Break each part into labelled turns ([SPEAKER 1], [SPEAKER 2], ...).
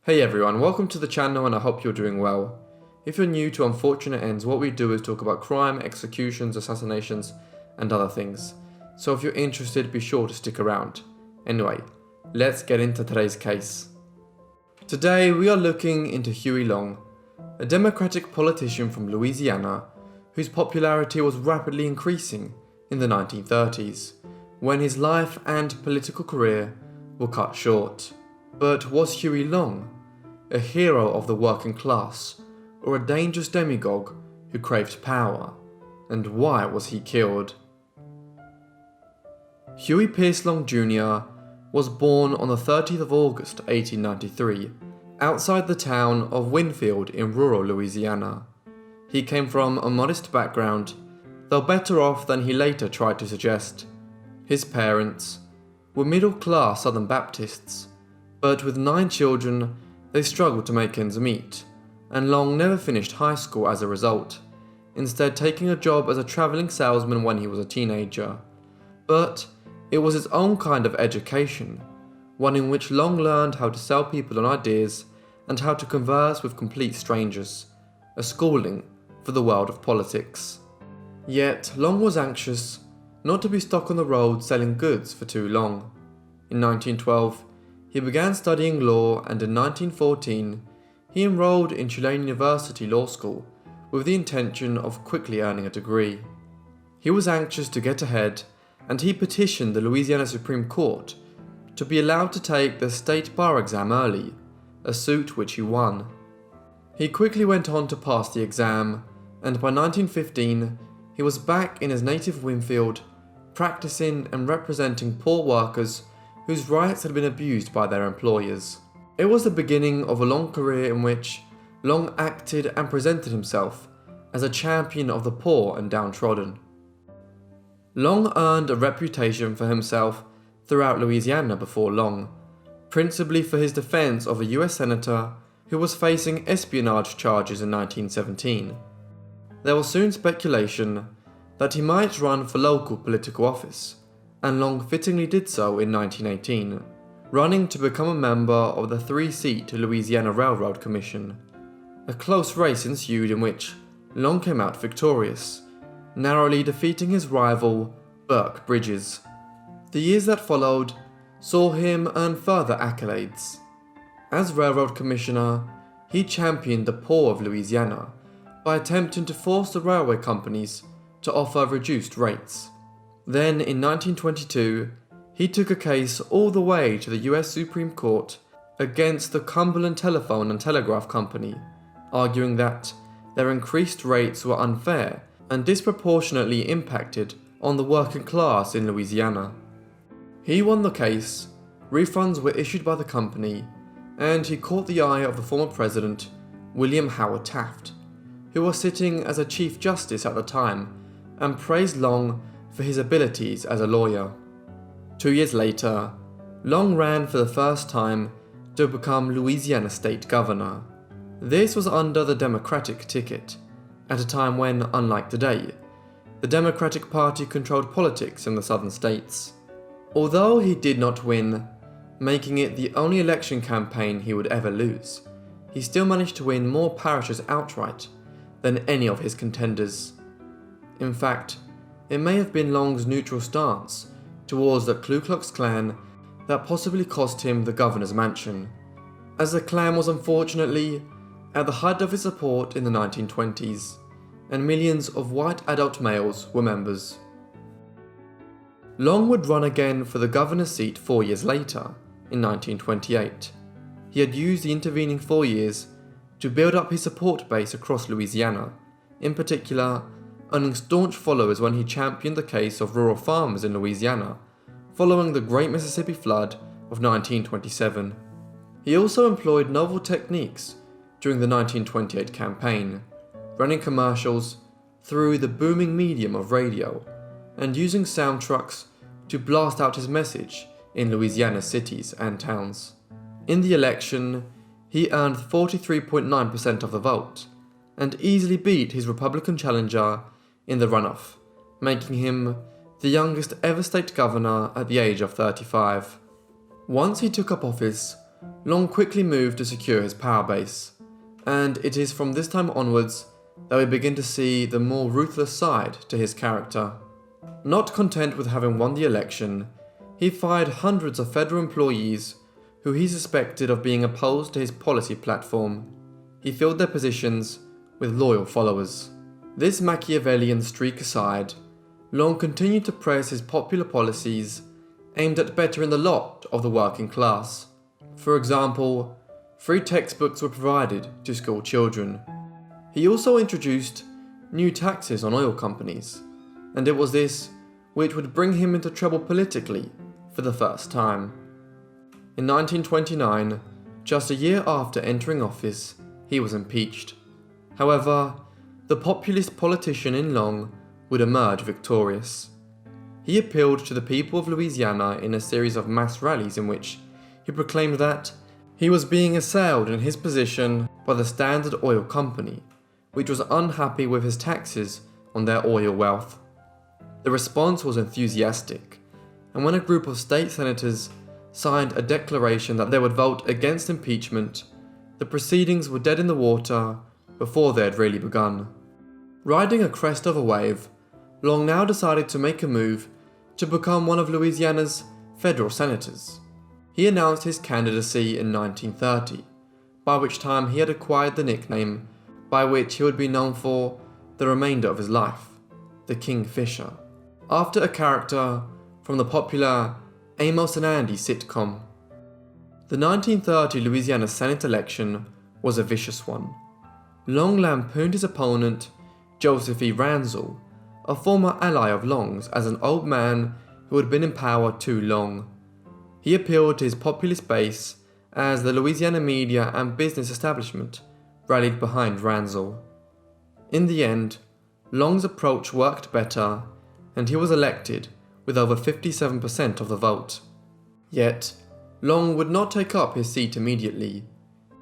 [SPEAKER 1] Hey everyone, welcome to the channel and I hope you're doing well. If you're new to Unfortunate Ends, what we do is talk about crime, executions, assassinations, and other things. So if you're interested, be sure to stick around. Anyway, let's get into today's case. Today we are looking into Huey Long, a Democratic politician from Louisiana whose popularity was rapidly increasing in the 1930s, when his life and political career were cut short. But was Huey Long a hero of the working class, or a dangerous demagogue who craved power? And why was he killed? Huey Pierce Long Jr. was born on the 30th of August 1893, outside the town of Winfield in rural Louisiana. He came from a modest background, though better off than he later tried to suggest. His parents were middle-class Southern Baptists, but with 9 children, they struggled to make ends meet, and Long never finished high school as a result, instead taking a job as a travelling salesman when he was a teenager. But it was his own kind of education, one in which Long learned how to sell people on ideas and how to converse with complete strangers, a schooling for the world of politics. Yet Long was anxious not to be stuck on the road selling goods for too long. In 1912, he began studying law, and in 1914, he enrolled in Tulane University Law School with the intention of quickly earning a degree. He was anxious to get ahead, and he petitioned the Louisiana Supreme Court to be allowed to take the state bar exam early, a suit which he won. He quickly went on to pass the exam, and by 1915, he was back in his native Winfield, practicing and representing poor workers whose rights had been abused by their employers. It was the beginning of a long career in which Long acted and presented himself as a champion of the poor and downtrodden. Long earned a reputation for himself throughout Louisiana before long, principally for his defense of a US senator who was facing espionage charges in 1917. There was soon speculation that he might run for local political office, and Long fittingly did so in 1918, running to become a member of the 3-seat Louisiana Railroad Commission. A close race ensued in which Long came out victorious, narrowly defeating his rival, Burke Bridges. The years that followed saw him earn further accolades. As Railroad Commissioner, he championed the poor of Louisiana by attempting to force the railway companies to offer reduced rates. Then, in 1922, he took a case all the way to the US Supreme Court against the Cumberland Telephone and Telegraph Company, arguing that their increased rates were unfair and disproportionately impacted on the working class in Louisiana. He won the case, refunds were issued by the company, and he caught the eye of the former president, William Howard Taft, who was sitting as a Chief Justice at the time, and praised Long for his abilities as a lawyer. 2 years later, Long ran for the first time to become Louisiana State Governor. This was under the Democratic ticket, at a time when, unlike today, the Democratic Party controlled politics in the southern states. Although he did not win, making it the only election campaign he would ever lose, he still managed to win more parishes outright than any of his contenders. In fact, it may have been Long's neutral stance towards the Ku Klux Klan that possibly cost him the governor's mansion, as the Klan was unfortunately at the height of its support in the 1920s, and millions of white adult males were members. Long would run again for the governor's seat 4 years later, in 1928. He had used the intervening 4 years to build up his support base across Louisiana, in particular earning staunch followers when he championed the case of rural farmers in Louisiana, following the Great Mississippi Flood of 1927. He also employed novel techniques during the 1928 campaign, running commercials through the booming medium of radio, and using sound trucks to blast out his message in Louisiana's cities and towns. In the election, he earned 43.9% of the vote, and easily beat his Republican challenger in the runoff, making him the youngest ever state governor at the age of 35. Once he took up office, Long quickly moved to secure his power base, and it is from this time onwards that we begin to see the more ruthless side to his character. Not content with having won the election, he fired hundreds of federal employees who he suspected of being opposed to his policy platform. He filled their positions with loyal followers. This Machiavellian streak aside, Long continued to press his popular policies aimed at bettering the lot of the working class. For example, free textbooks were provided to school children. He also introduced new taxes on oil companies, and it was this which would bring him into trouble politically for the first time. In 1929, just a year after entering office, he was impeached. However, the populist politician in Long would emerge victorious. He appealed to the people of Louisiana in a series of mass rallies in which he proclaimed that he was being assailed in his position by the Standard Oil Company, which was unhappy with his taxes on their oil wealth. The response was enthusiastic, and when a group of state senators signed a declaration that they would vote against impeachment, the proceedings were dead in the water before they had really begun. Riding a crest of a wave, Long now decided to make a move to become one of Louisiana's federal senators. He announced his candidacy in 1930, by which time he had acquired the nickname by which he would be known for the remainder of his life, the Kingfisher, after a character from the popular Amos and Andy sitcom. The 1930 Louisiana Senate election was a vicious one. Long lampooned his opponent, Joseph E. Ranzel, a former ally of Long's, as an old man who had been in power too long. He appealed to his populist base as the Louisiana media and business establishment rallied behind Ranzel. In the end, Long's approach worked better, and he was elected with over 57% of the vote. Yet, Long would not take up his seat immediately.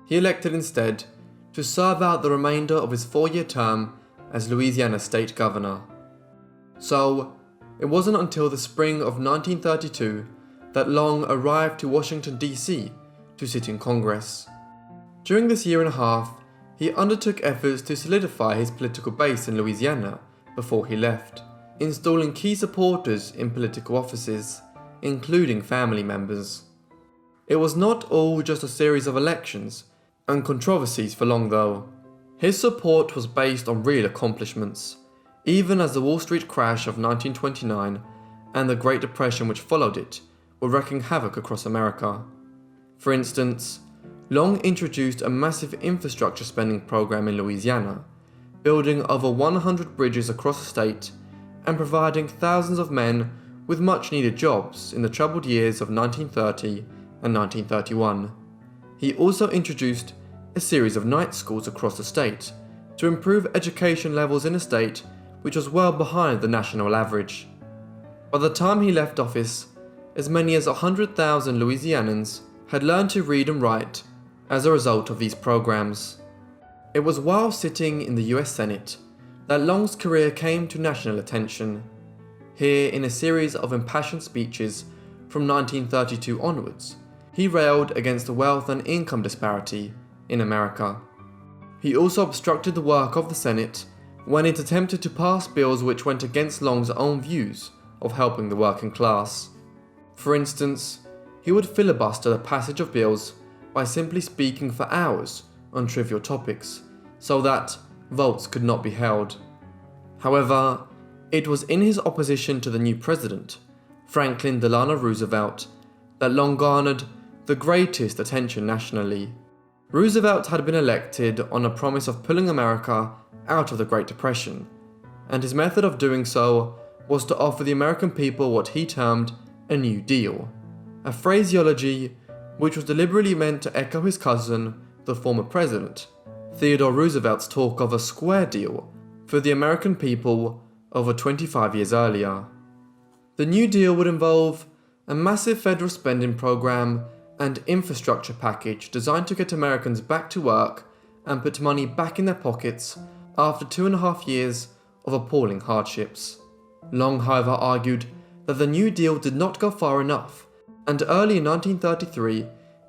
[SPEAKER 1] He elected instead to serve out the remainder of his 4-year term as Louisiana state governor. So, it wasn't until the spring of 1932 that Long arrived to Washington, D.C. to sit in Congress. During this year and a half, he undertook efforts to solidify his political base in Louisiana before he left, installing key supporters in political offices, including family members. It was not all just a series of elections and controversies for Long though. His support was based on real accomplishments, even as the Wall Street crash of 1929 and the Great Depression which followed it were wreaking havoc across America. For instance, Long introduced a massive infrastructure spending program in Louisiana, building over 100 bridges across the state and providing thousands of men with much needed jobs in the troubled years of 1930 and 1931. He also introduced a series of night schools across the state to improve education levels in a state which was well behind the national average. By the time he left office, as many as 100,000 Louisianans had learned to read and write as a result of these programs. It was while sitting in the US Senate that Long's career came to national attention. Here, in a series of impassioned speeches from 1932 onwards, he railed against the wealth and income disparity in America. He also obstructed the work of the Senate when it attempted to pass bills which went against Long's own views of helping the working class. For instance, he would filibuster the passage of bills by simply speaking for hours on trivial topics, so that votes could not be held. However, it was in his opposition to the new president, Franklin Delano Roosevelt, that Long garnered the greatest attention nationally. Roosevelt had been elected on a promise of pulling America out of the Great Depression, and his method of doing so was to offer the American people what he termed a New Deal, a phraseology which was deliberately meant to echo his cousin, the former president, Theodore Roosevelt's talk of a square deal for the American people over 25 years earlier. The New Deal would involve a massive federal spending program and infrastructure package designed to get Americans back to work and put money back in their pockets after 2.5 years of appalling hardships. Long, however, argued that the New Deal did not go far enough, and early in 1933,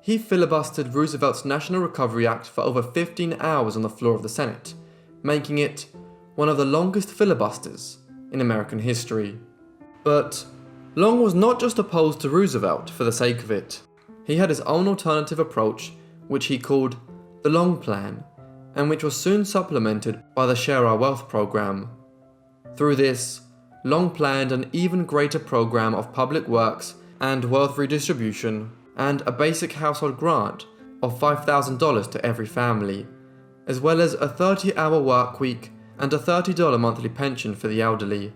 [SPEAKER 1] he filibustered Roosevelt's National Recovery Act for over 15 hours on the floor of the Senate, making it one of the longest filibusters in American history. But Long was not just opposed to Roosevelt for the sake of it. He had his own alternative approach, which he called the Long Plan, and which was soon supplemented by the Share Our Wealth program. Through this, Long planned an even greater program of public works and wealth redistribution, and a basic household grant of $5,000 to every family, as well as a 30-hour work week and a $30 monthly pension for the elderly.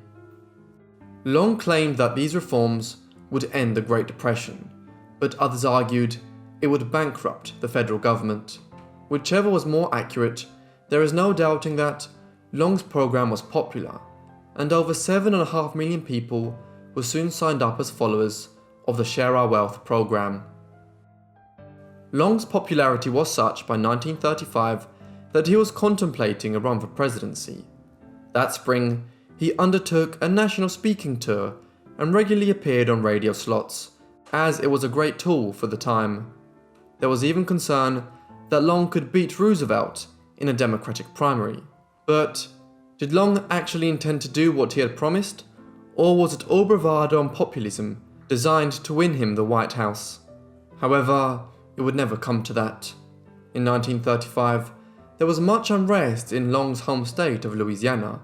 [SPEAKER 1] Long claimed that these reforms would end the Great Depression, but others argued it would bankrupt the federal government. Whichever was more accurate, there is no doubting that Long's program was popular, and over 7.5 million people were soon signed up as followers of the Share Our Wealth program. Long's popularity was such by 1935 that he was contemplating a run for presidency. That spring, he undertook a national speaking tour and regularly appeared on radio slots, as it was a great tool for the time. There was even concern that Long could beat Roosevelt in a Democratic primary. But did Long actually intend to do what he had promised, or was it all bravado and populism designed to win him the White House? However, it would never come to that. In 1935, there was much unrest in Long's home state of Louisiana,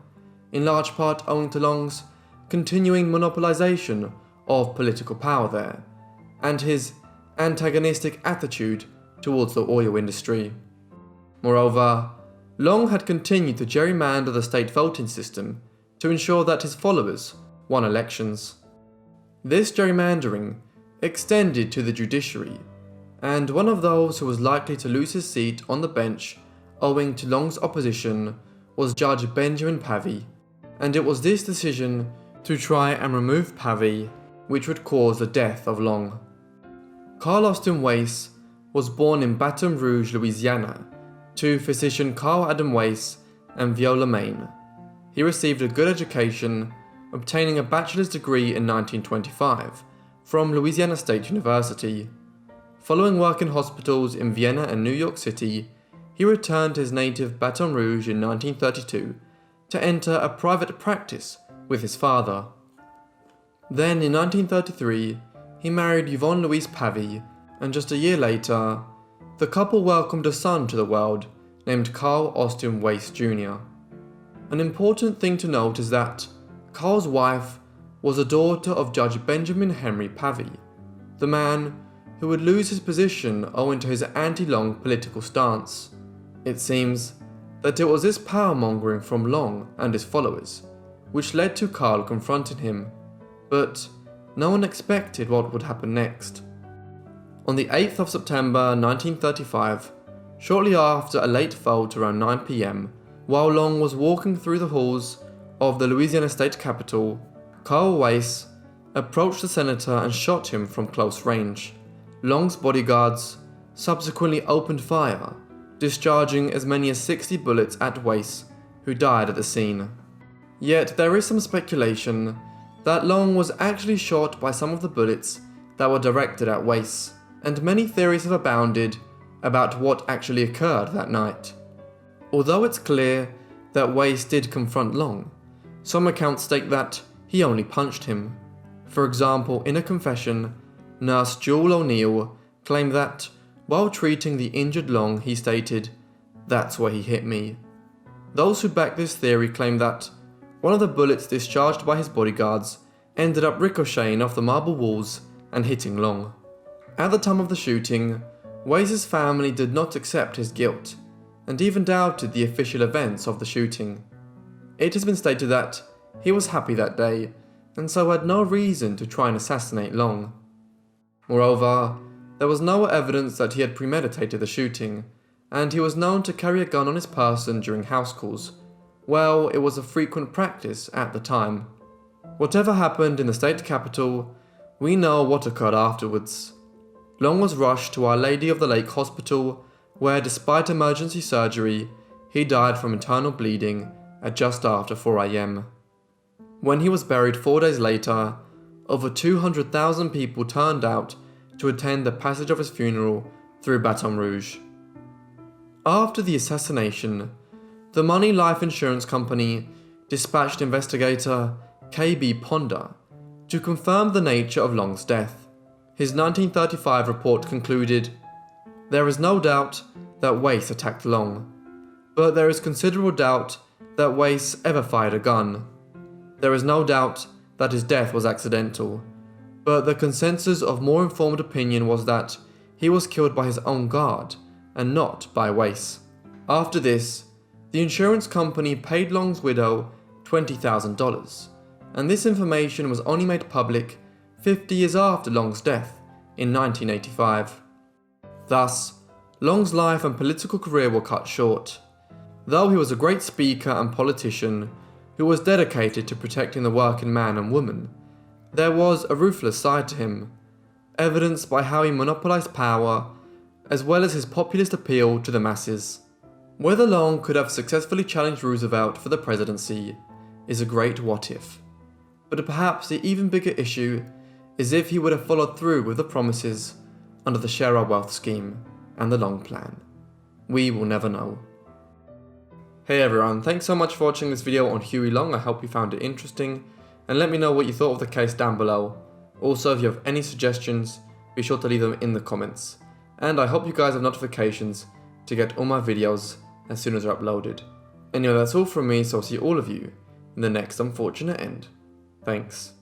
[SPEAKER 1] in large part owing to Long's continuing monopolization of political power there, and his antagonistic attitude towards the oil industry. Moreover, Long had continued to gerrymander the state voting system to ensure that his followers won elections. This gerrymandering extended to the judiciary, and one of those who was likely to lose his seat on the bench owing to Long's opposition was Judge Benjamin Pavey, and it was this decision to try and remove Pavey which would cause the death of Long. Carl Austin Weiss was born in Baton Rouge, Louisiana, to physician Carl Adam Weiss and Viola Main. He received a good education, obtaining a bachelor's degree in 1925 from Louisiana State University. Following work in hospitals in Vienna and New York City, he returned to his native Baton Rouge in 1932 to enter a private practice with his father. Then in 1933, he married Yvonne Louise Pavey, and just a year later, the couple welcomed a son to the world named Carl Austin Weiss Jr. An important thing to note is that Carl's wife was a daughter of Judge Benjamin Henry Pavey, the man who would lose his position owing to his anti-Long political stance. It seems that it was this power-mongering from Long and his followers which led to Carl confronting him, but no one expected what would happen next. On the 8th of September 1935, shortly after a late vote around 9 p.m, while Long was walking through the halls of the Louisiana State Capitol, Carl Weiss approached the senator and shot him from close range. Long's bodyguards subsequently opened fire, discharging as many as 60 bullets at Weiss, who died at the scene. Yet there is some speculation that Long was actually shot by some of the bullets that were directed at Weiss, and many theories have abounded about what actually occurred that night. Although it's clear that Weiss did confront Long, some accounts state that he only punched him. For example, in a confession, Nurse Jewel O'Neill claimed that, while treating the injured Long, he stated, "That's where he hit me." Those who back this theory claim that one of the bullets discharged by his bodyguards ended up ricocheting off the marble walls and hitting Long. At the time of the shooting, Weiss's family did not accept his guilt, and even doubted the official events of the shooting. It has been stated that he was happy that day, and so had no reason to try and assassinate Long. Moreover, there was no evidence that he had premeditated the shooting, and he was known to carry a gun on his person during house calls. Well, it was a frequent practice at the time. Whatever happened in the state capital, we know what occurred afterwards. Long was rushed to Our Lady of the Lake Hospital, where despite emergency surgery, he died from internal bleeding at just after 4 a.m. When he was buried 4 days later, over 200,000 people turned out to attend the passage of his funeral through Baton Rouge. After the assassination, the Money Life Insurance Company dispatched investigator K.B. Ponder to confirm the nature of Long's death. His 1935 report concluded, "There is no doubt that Wace attacked Long, but there is considerable doubt that Wace ever fired a gun. There is no doubt that his death was accidental, but the consensus of more informed opinion was that he was killed by his own guard and not by Wace." After this, the insurance company paid Long's widow $20,000, and this information was only made public 50 years after Long's death in 1985. Thus, Long's life and political career were cut short. Though he was a great speaker and politician who was dedicated to protecting the working man and woman, there was a ruthless side to him, evidenced by how he monopolized power, as well as his populist appeal to the masses. Whether Long could have successfully challenged Roosevelt for the presidency is a great what-if, but perhaps the even bigger issue is if he would have followed through with the promises under the Share Our Wealth scheme and the Long Plan. We will never know. Hey everyone, thanks so much for watching this video on Huey Long. I hope you found it interesting, and let me know what you thought of the case down below. Also, if you have any suggestions, be sure to leave them in the comments. And I hope you guys have notifications to get all my videos as soon as they're uploaded. Anyway, that's all from me, so I'll see all of you in the next unfortunate end. Thanks.